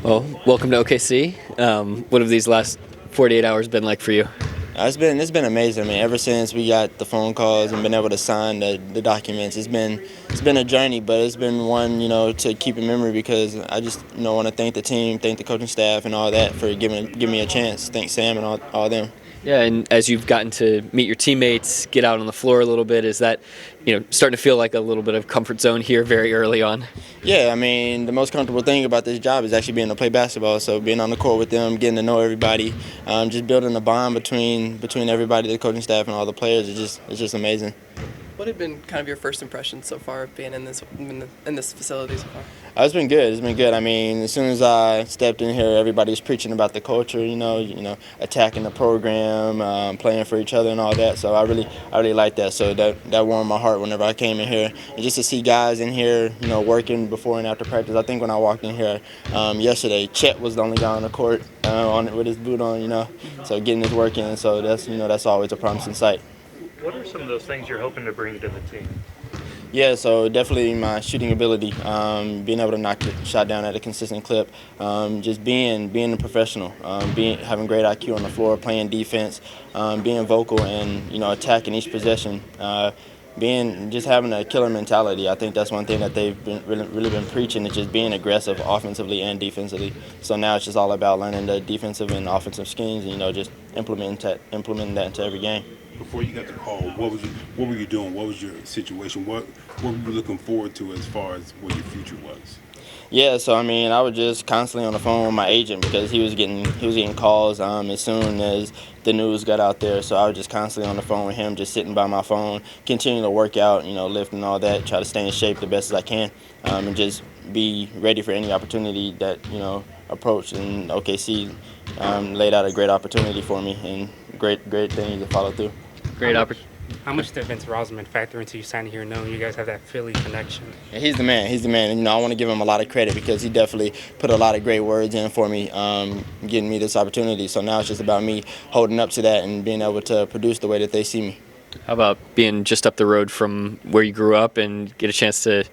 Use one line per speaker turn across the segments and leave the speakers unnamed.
Well, welcome to OKC. What have these last 48 hours been like for you?
It's been amazing. I mean, ever since we got the phone calls and been able to sign the documents, it's been a journey, but it's been one to keep in memory because I just want to thank the team, thank the coaching staff, and all that for giving me a chance. Thank Sam and all them.
Yeah, and as you've gotten to meet your teammates, get out on the floor a little bit, is that starting to feel like a little bit of comfort zone here very early on?
Yeah, I mean, the most comfortable thing about this job is actually being able to play basketball. So being on the court with them, getting to know everybody, just building a bond between everybody, the coaching staff, and all the players. It's just amazing.
What have been kind of your first impressions so far of being in this facility so far?
It's been good. It's been good. I mean, as soon as I stepped in here, everybody was preaching about the culture. Attacking the program, playing for each other, and all that. So I really like that. So that warmed my heart whenever I came in here, and just to see guys in here, working before and after practice. I think when I walked in here yesterday, Chet was the only guy on the court with his boot on. So getting his work in. So that's always a promising sight.
What are some of those things you're hoping to bring to the team?
Yeah, so definitely my shooting ability, being able to knock the shot down at a consistent clip, just being a professional, having great IQ on the floor, playing defense, being vocal and attacking each possession, just having a killer mentality. I think that's one thing that they've been really been preaching, is just being aggressive offensively and defensively. So now it's just all about learning the defensive and offensive schemes, and just implementing that into every game.
Before you got the call, what were you doing? What was your situation? What were you looking forward to as far as what your future was?
Yeah, so I mean, I was just constantly on the phone with my agent because he was getting calls as soon as the news got out there. So I was just constantly on the phone with him, just sitting by my phone, continuing to work out, lift and all that, try to stay in shape the best as I can, and just be ready for any opportunity that approached. And OKC laid out a great opportunity for me and great things to follow through.
Great opportunity.
How much did Vince Rosman factor into you signing here, knowing you guys have that Philly connection?
Yeah, he's the man. And, I want to give him a lot of credit because he definitely put a lot of great words in for me, getting me this opportunity. So now it's just about me holding up to that and being able to produce the way that they see me.
How about being just up the road from where you grew up and get a chance to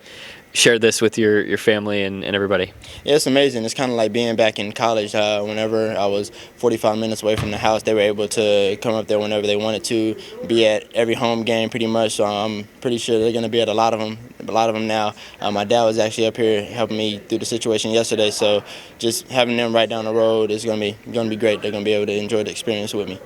share this with your family and everybody?
Yeah, it's amazing. It's kind of like being back in college. Whenever I was 45 minutes away from the house, they were able to come up there whenever they wanted to, be at every home game pretty much. So I'm pretty sure they're going to be at a lot of them now. My dad was actually up here helping me through the situation yesterday. So just having them right down the road is going to be great. They're going to be able to enjoy the experience with me.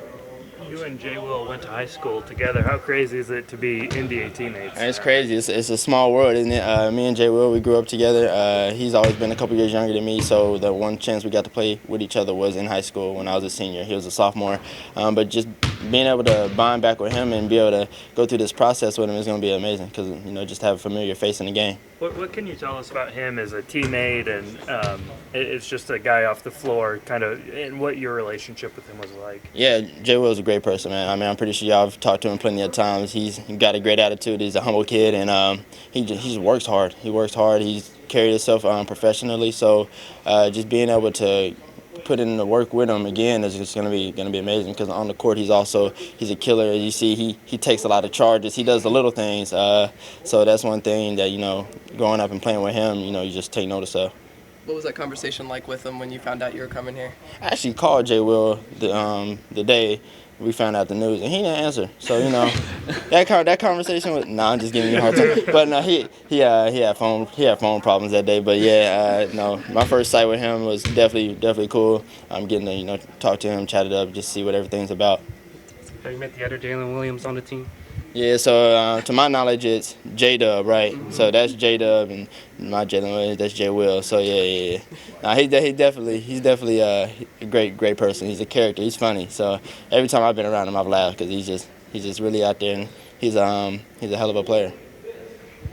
You and Jay Will went to high school together. How crazy is it to be NBA teammates?
It's crazy. It's a small world, isn't it? Me and Jay Will, we grew up together. He's always been a couple years younger than me, so the one chance we got to play with each other was in high school when I was a senior. He was a sophomore. But just being able to bond back with him and be able to go through this process with him is going to be amazing because, just have a familiar face in the game.
What can you tell us about him as a teammate and it's just a guy off the floor, kind of, and what your relationship with him was like?
Yeah, Jay Will's a great person, man. I mean, I'm pretty sure y'all have talked to him plenty of times. He's got a great attitude. He's a humble kid, and he just works hard. He works hard. He's carried himself professionally. So just being able to put in the work with him again is just gonna be amazing because on the court he's a killer. As you see, he takes a lot of charges. He does the little things. So that's one thing that growing up and playing with him, you just take notice of.
What was that conversation like with him when you found out you were coming here?
I actually called Jay Will the day we found out the news, and he didn't answer. So that conversation was I'm just giving you a hard time. But no, he had phone problems that day. But no, my first sight with him was definitely cool. I'm getting to talk to him, chat it up, just see what everything's about.
Have you met the other Jalen Williams on the team?
Yeah, so to my knowledge, it's J-Dub, right? Mm-hmm. So that's J-Dub, and my Jalen Williams, that's Jay Will. So yeah. Nah, he's definitely a great person. He's a character. He's funny. So every time I've been around him, I've laughed because he's just really out there, and he's a hell of a player.